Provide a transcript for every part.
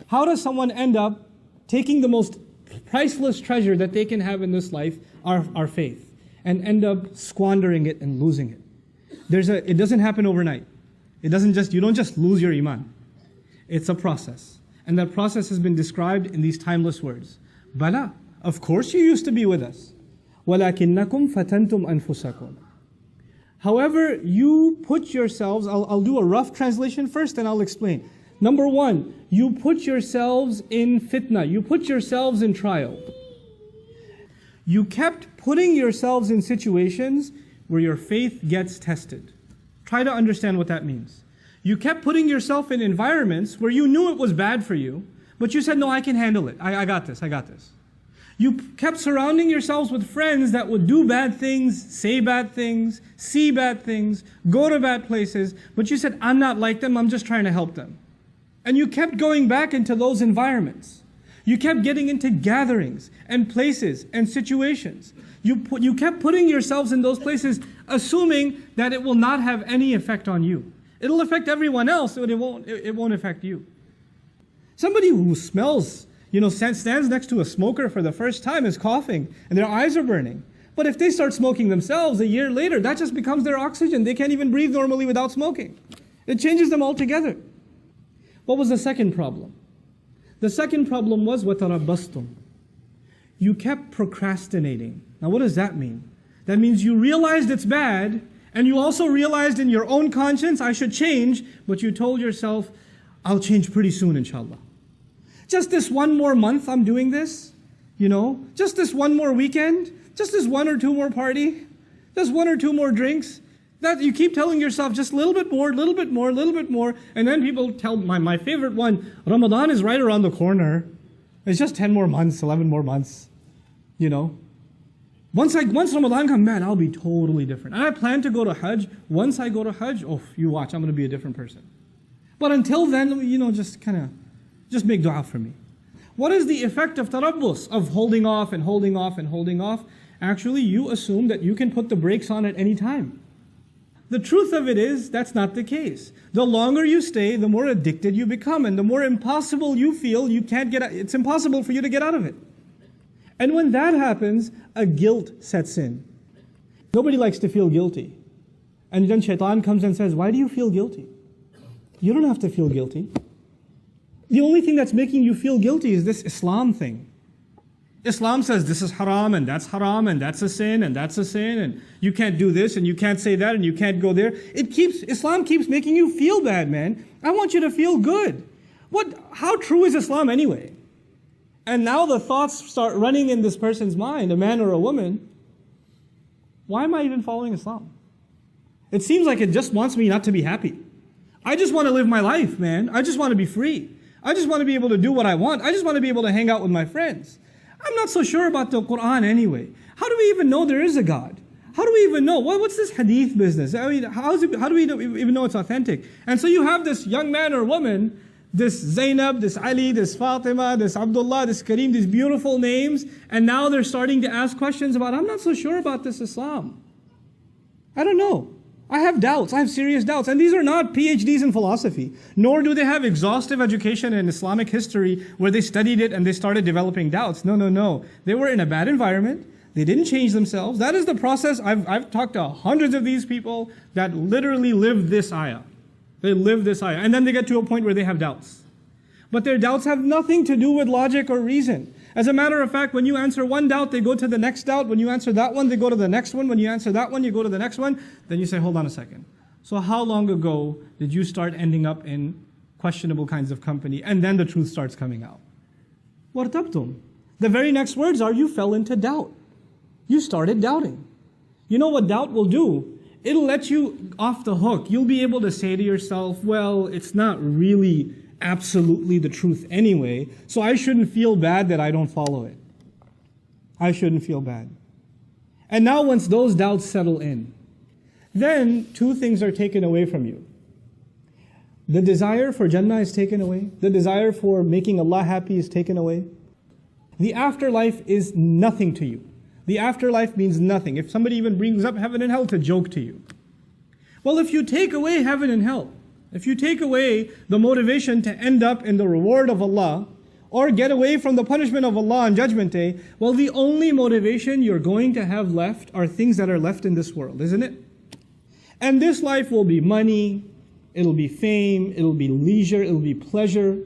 How does someone end up taking the most priceless treasure that they can have in this life, our faith, and end up squandering it and losing it? It doesn't happen overnight. You don't just lose your iman. It's a process. And that process has been described in these timeless words. Bala, of course you used to be with us. وَلَكِنَّكُمْ فَتَنْتُمْ أَنفُسَكُمْ. However, you put yourselves, I'll do a rough translation first and I'll explain. Number one, you put yourselves in fitna, you put yourselves in trial. You kept putting yourselves in situations where your faith gets tested. Try to understand what that means. You kept putting yourself in environments where you knew it was bad for you, but you said, no, I can handle it. I got this. You kept surrounding yourselves with friends that would do bad things, say bad things, see bad things, go to bad places, but you said, I'm not like them, I'm just trying to help them. And you kept going back into those environments. You kept getting into gatherings and places and situations. You kept putting yourselves in those places, assuming that it will not have any effect on you. It'll affect everyone else, but it won't affect you. Somebody who smells, stands next to a smoker for the first time is coughing and their eyes are burning. But if they start smoking themselves a year later, that just becomes their oxygen. They can't even breathe normally without smoking. It changes them altogether. What was the second problem? The second problem was وَتَرَبَّصْتُمْ. You kept procrastinating. Now what does that mean? That means you realized it's bad, and you also realized in your own conscience, I should change, but you told yourself, I'll change pretty soon, inshallah. Just this one more month I'm doing this, just this one more weekend, just this one or two more party, just one or two more drinks. That you keep telling yourself just a little bit more, and then people tell, my favorite one, Ramadan is right around the corner. It's just 10 more months, 11 more months, Once Ramadan comes, man, I'll be totally different. And I plan to go to Hajj. Once I go to Hajj, you watch, I'm going to be a different person. But until then, just make dua for me. What is the effect of tarabbus, of holding off and holding off and holding off? Actually, you assume that you can put the brakes on at any time. The truth of it is, that's not the case. The longer you stay, the more addicted you become, and the more impossible you feel, it's impossible for you to get out of it. And when that happens, a guilt sets in. Nobody likes to feel guilty. And then shaitan comes and says, why do you feel guilty? You don't have to feel guilty. The only thing that's making you feel guilty is this Islam thing. Islam says this is haram and that's a sin and that's a sin and you can't do this and you can't say that and you can't go there. Islam keeps making you feel bad, man. I want you to feel good. How true is Islam anyway? And now the thoughts start running in this person's mind, a man or a woman. Why am I even following Islam? It seems like it just wants me not to be happy. I just want to live my life, man. I just want to be free. I just want to be able to do what I want. I just want to be able to hang out with my friends. I'm not so sure about the Quran anyway. How do we even know there is a God? How do we even know? What's this hadith business? I mean, how do we even know it's authentic? And so you have this young man or woman, this Zainab, this Ali, this Fatima, this Abdullah, this Kareem, these beautiful names, and now they're starting to ask questions about, I'm not so sure about this Islam. I don't know. I have doubts. I have serious doubts. And these are not PhDs in philosophy, nor do they have exhaustive education in Islamic history where they studied it and they started developing doubts. No. They were in a bad environment. They didn't change themselves. That is the process. I've talked to hundreds of these people that literally live this ayah. They live this ayah. And then they get to a point where they have doubts. But their doubts have nothing to do with logic or reason. As a matter of fact, when you answer one doubt, they go to the next doubt. When you answer that one, they go to the next one. When you answer that one, you go to the next one. Then you say, hold on a second. So how long ago did you start ending up in questionable kinds of company? And then the truth starts coming out. وَارْتَبْتُمْ. The very next words are, you fell into doubt. You started doubting. You know what doubt will do? It'll let you off the hook. You'll be able to say to yourself, well, it's not really absolutely the truth anyway, so I shouldn't feel bad that I don't follow it. I shouldn't feel bad. And now once those doubts settle in, then two things are taken away from you. The desire for Jannah is taken away. The desire for making Allah happy is taken away. The afterlife is nothing to you. The afterlife means nothing. If somebody even brings up heaven and hell, it's a joke to you. Well, if you take away heaven and hell, If you take away the motivation to end up in the reward of Allah, or get away from the punishment of Allah on Judgment Day, well, the only motivation you're going to have left are things that are left in this world, isn't it? And this life will be money, it'll be fame, it'll be leisure, it'll be pleasure,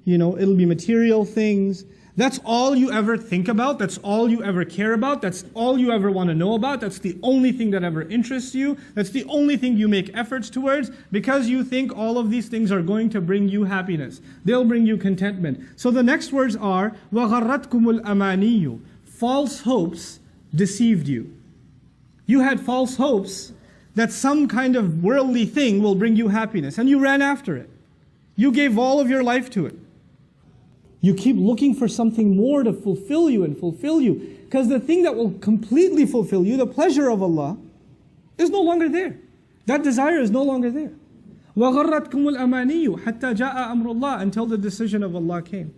it'll be material things. That's all you ever think about, that's all you ever care about, that's all you ever want to know about, that's the only thing that ever interests you, that's the only thing you make efforts towards, because you think all of these things are going to bring you happiness. They'll bring you contentment. So the next words are, وَغَرَّتْكُمُ الْأَمَانِيُّ. False hopes deceived you. You had false hopes that some kind of worldly thing will bring you happiness, and you ran after it. You gave all of your life to it. You keep looking for something more to fulfill you, because the thing that will completely fulfill you, the pleasure of Allah, is no longer there. That desire is no longer there. وَغَرَّتْكُمُ الْأَمَانِيُّ حَتَّى جَاءَ أَمْرُ اللَّهِ, until the decision of Allah came.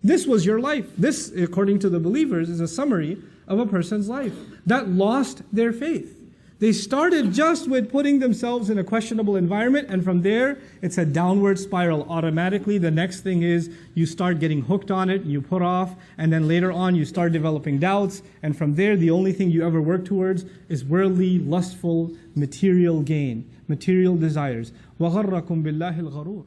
This was your life. This, according to the believers, is a summary of a person's life that lost their faith. They started just with putting themselves in a questionable environment, and from there, it's a downward spiral automatically. The next thing is you start getting hooked on it, you put off, and then later on you start developing doubts, and from there, the only thing you ever work towards is worldly, lustful, material gain, material desires. وَغَرَّكُمْ بِاللَّهِ الْغَرُورِ.